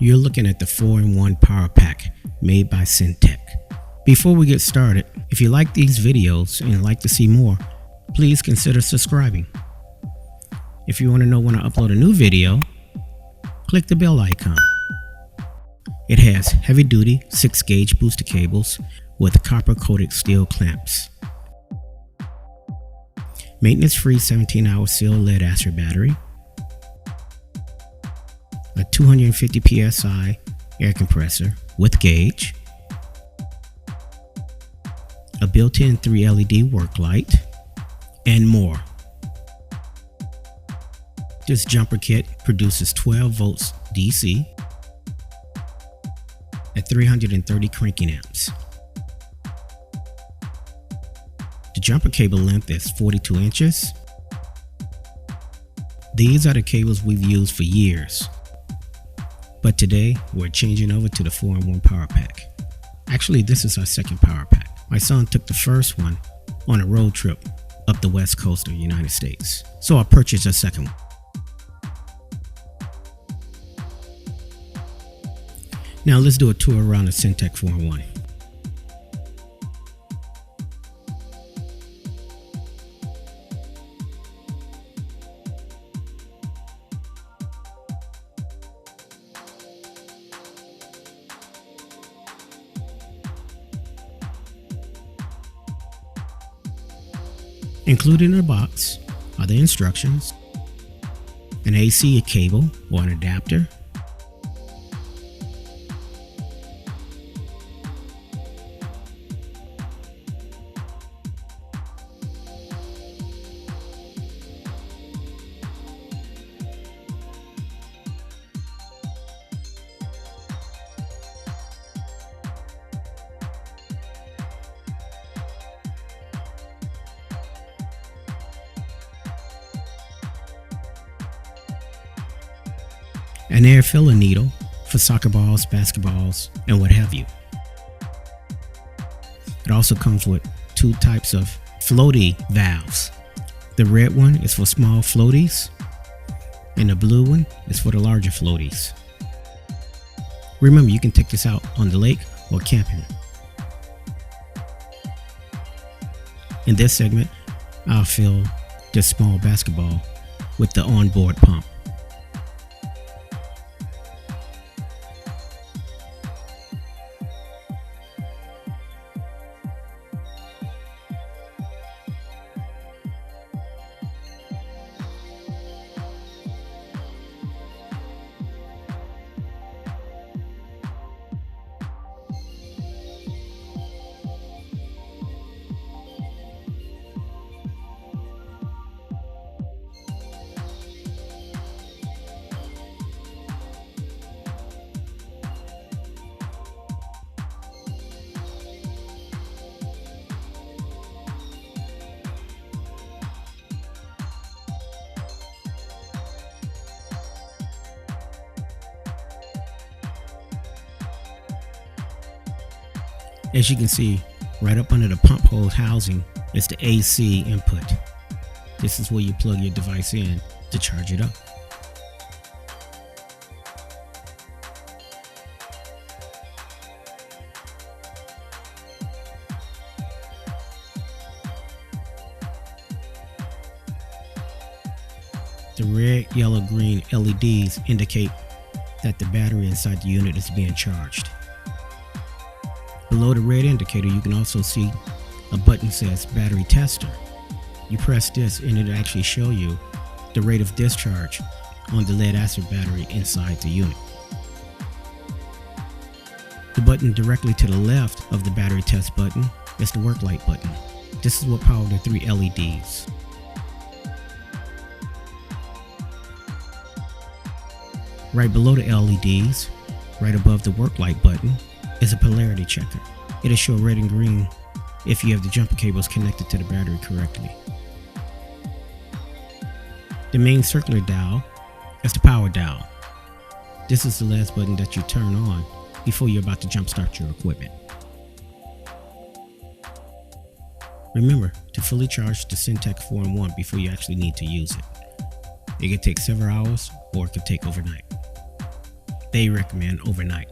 You're looking at the 4-in-1 power pack made by Cen-tech. Before we get started, if you like these videos and like to see more, please consider subscribing. If you want to know when I upload a new video, click the bell icon. It has heavy-duty 6-gauge booster cables with copper-coated steel clamps. Maintenance-free 17-hour sealed lead-acid battery. A 250 psi air compressor with gauge. A built-in 3 LED work light, and more. This jumper kit produces 12 volts DC at 330 cranking amps. The jumper cable length is 42 inches. These are the cables we've used for years, but today we're changing over to the 4-in-1 power pack. Actually, this is our second power pack. My son took the first one on a road trip up the west coast of the United States, so I purchased a second one. Now let's do a tour around the Cen-tech 4-in-1. Included in the box are the instructions, an AC cable or an adapter, an air filler needle for soccer balls, basketballs, and what have you. It also comes with two types of floaty valves. The red one is for small floaties, and the blue one is for the larger floaties. Remember, you can take this out on the lake or camping. In this segment, I'll fill this small basketball with the onboard pump. As you can see, right up under the pump hose housing is the AC input. This is where you plug your device in to charge it up. The red, yellow, green LEDs indicate that the battery inside the unit is being charged. Below the red indicator, you can also see a button that says battery tester. You press this and it'll actually show you the rate of discharge on the lead acid battery inside the unit. The button directly to the left of the battery test button is the work light button. This is what powers the 3 LEDs. Right below the LEDs, right above the work light button, is a polarity checker. It'll show red and green if you have the jumper cables connected to the battery correctly. The main circular dial is the power dial. This is the last button that you turn on before you're about to jump start your equipment. Remember to fully charge the Cen-tech 4-in-1 before you actually need to use it. It can take several hours or it could take overnight. they recommend overnight.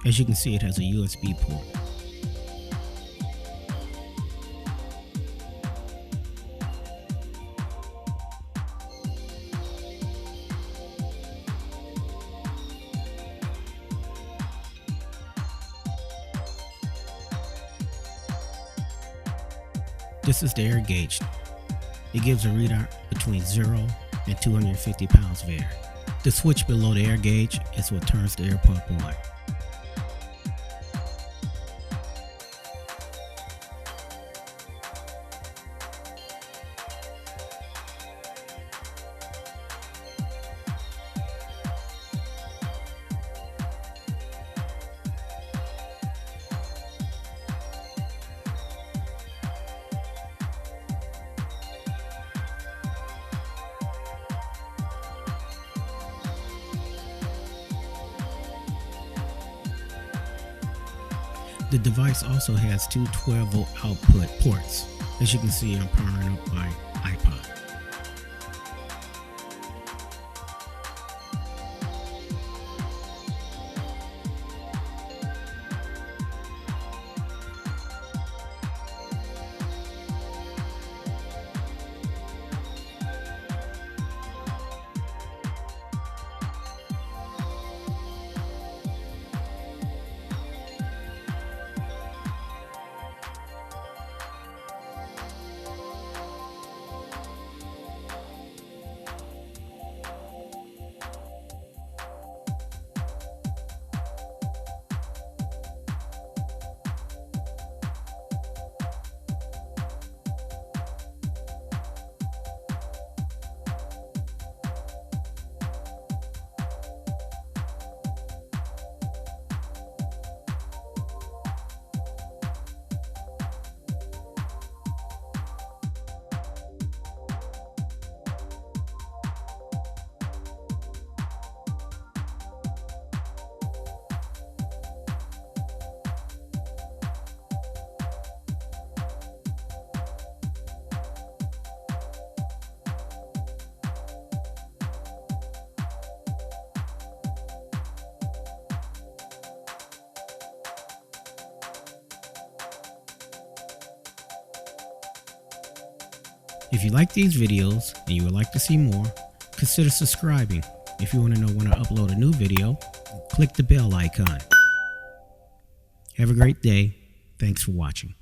As you can see, it has a USB port. This is the air gauge. It gives a readout between 0 and 250 pounds of air. The switch below the air gauge is what turns the air pump on. The device also has two 12-volt output ports. As you can see, I'm powering up my iPod. If you like these videos and you would like to see more, consider subscribing. If you want to know when I upload a new video, click the bell icon. Have a great day. Thanks for watching.